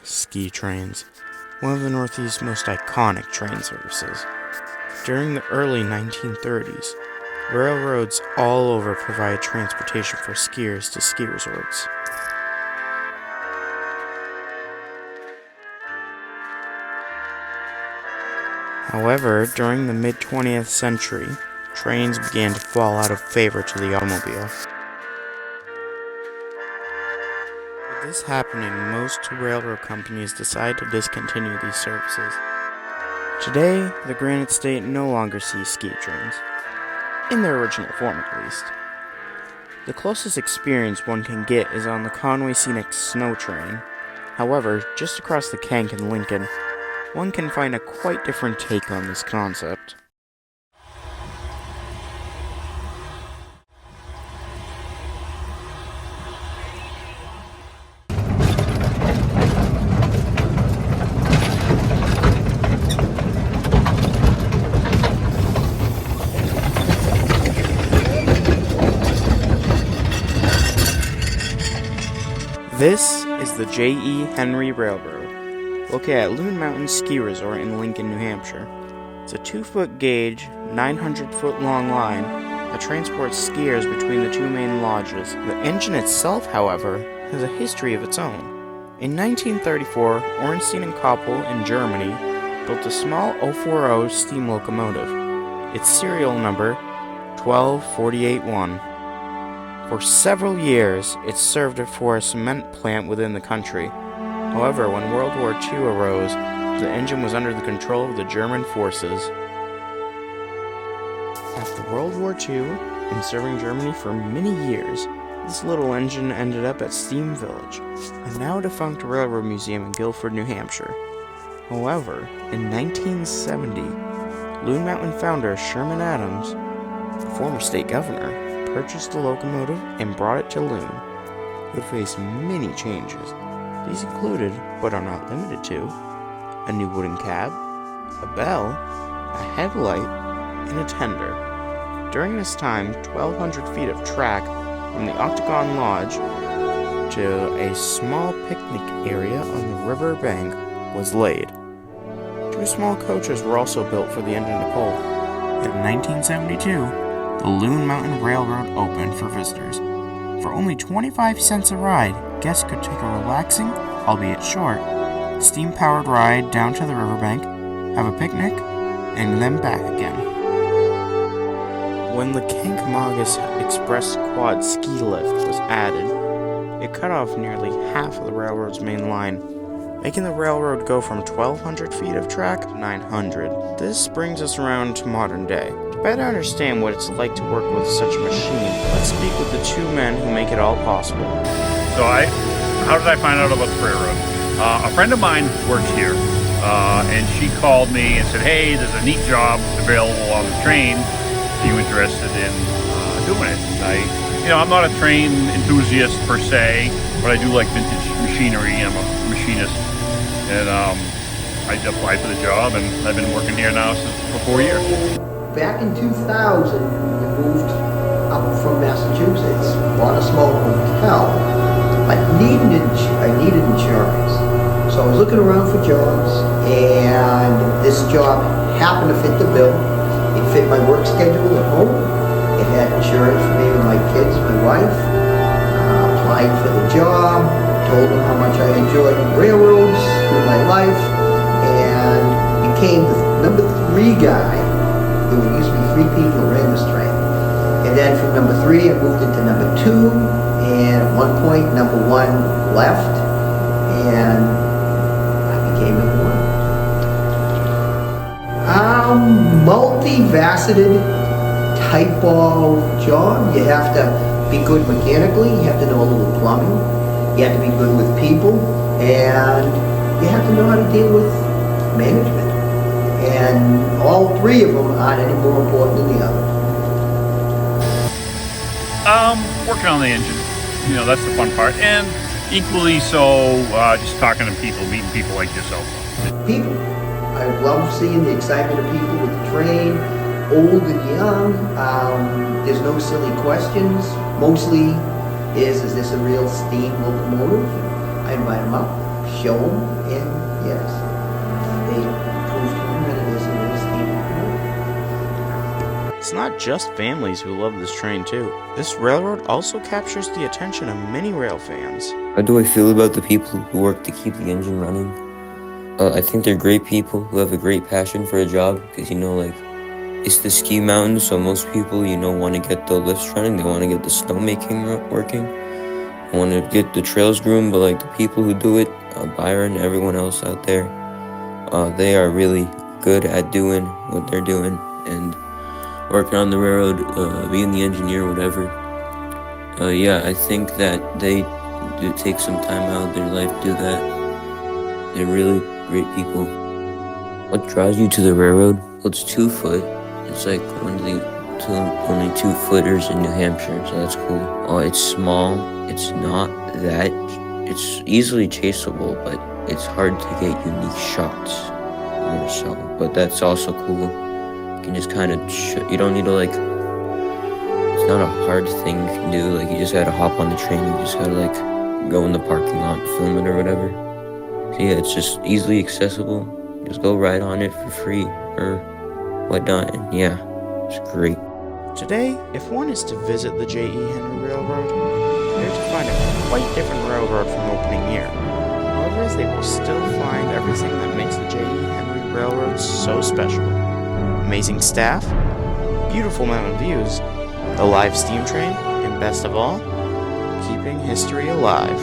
Ski trains, one of the Northeast's most iconic train services. During the early 1930s, railroads all over provided transportation for skiers to ski resorts. However, during the mid-20th century, trains began to fall out of favor to the automobile. With this happening, most railroad companies decided to discontinue these services. Today, the Granite State no longer sees ski trains, in their original form at least. The closest experience one can get is on the Conway Scenic Snow Train. However, just across the Kank in Lincoln, one can find a quite different take on this concept. This is the J.E. Henry Railroad, located at Loon Mountain Ski Resort in Lincoln, New Hampshire. It's a 2-foot gauge, 900-foot long line that transports skiers between the two main lodges. The engine itself, however, has a history of its own. In 1934, Ornstein and Koppel in Germany built a small 040 steam locomotive. Its serial number 12481. For several years, it served for a cement plant within the country. However, when World War II arose, the engine was under the control of the German forces. After World War II, and serving Germany for many years, this little engine ended up at Steam Village, a now defunct railroad museum in Guilford, New Hampshire. However, in 1970, Loon Mountain founder Sherman Adams, the former state governor, purchased the locomotive and brought it to Loon. It would face many changes. These included, but are not limited to, a new wooden cab, a bell, a headlight, and a tender. During this time, 1,200 feet of track from the Octagon Lodge to a small picnic area on the river bank was laid. 2 small coaches were also built for the engine to pull. In 1972, the Loon Mountain Railroad opened for visitors. For only 25 cents a ride, guests could take a relaxing, albeit short, steam-powered ride down to the riverbank, have a picnic, and then back again. When the Kankamagus Express Quad ski lift was added, it cut off nearly half of the railroad's main line, making the railroad go from 1,200 feet of track to 900. This brings us around to modern day. To better understand what it's like to work with such a machine, let's speak with the 2 men who make it all possible. So how did I find out about the railroad? A friend of mine works here, and she called me and said, "Hey, there's a neat job available on the train. Are you interested in doing it?" And I'm not a train enthusiast per se, but I do like vintage machinery. I'm a machinist, and I applied for the job, and I've been working here now for 4 years. Back in 2000, we moved up from Massachusetts, bought a small hotel, but I needed insurance. So I was looking around for jobs, and this job happened to fit the bill. It fit my work schedule at home. It had insurance for me and my kids, my wife. Applied for the job, told them how much I enjoyed railroads through my life, and became the number 3 guy. There used to be 3 people who ran this train. And then from number 3, I moved into number 2, and at one point, number 1 left, and I became number 1. Multifaceted type of job. You have to be good mechanically, you have to know a little plumbing, you have to be good with people, and you have to know how to deal with management. And all 3 of them aren't any more important than the other. Working on the engine, that's the fun part, and equally so, just talking to people, meeting people like yourself. People. I love seeing the excitement of people with the train, old and young. There's no silly questions. Mostly is this a real steam locomotive? I invite them up. show them, and yes, they proved to them that it is a real steam. It's not just families who love this train too. This railroad also captures the attention of many rail fans. How do I feel about the people who work to keep the engine running? I think they're great people who have a great passion for a job because, it's the ski mountain, so most people, want to get the lifts running. They want to get the snowmaking working. They want to get the trails groomed, but, the people who do it, Byron, everyone else out there, they are really good at doing what they're doing and working on the railroad, being the engineer, whatever. I think that they do take some time out of their life to do that. They're really great people. What draws you to the railroad? Well, it's 2 foot. It's like one of the only 2-footers in New Hampshire, so that's cool. It's small. It's not that. It's easily chaseable, but it's hard to get unique shots, more so. But that's also cool. You can just kind of, you don't need to it's not a hard thing you can do. You just gotta hop on the train. You just gotta go in the parking lot, film it or whatever. So yeah, it's just easily accessible. Just go ride on it for free or whatnot, and yeah, it's great. Today, if one is to visit the J.E. Henry Railroad, they're to find a quite different railroad from opening year. However, they will still find everything that makes the J.E. Henry Railroad so special. Amazing staff, beautiful mountain views, a live steam train, and best of all, keeping history alive.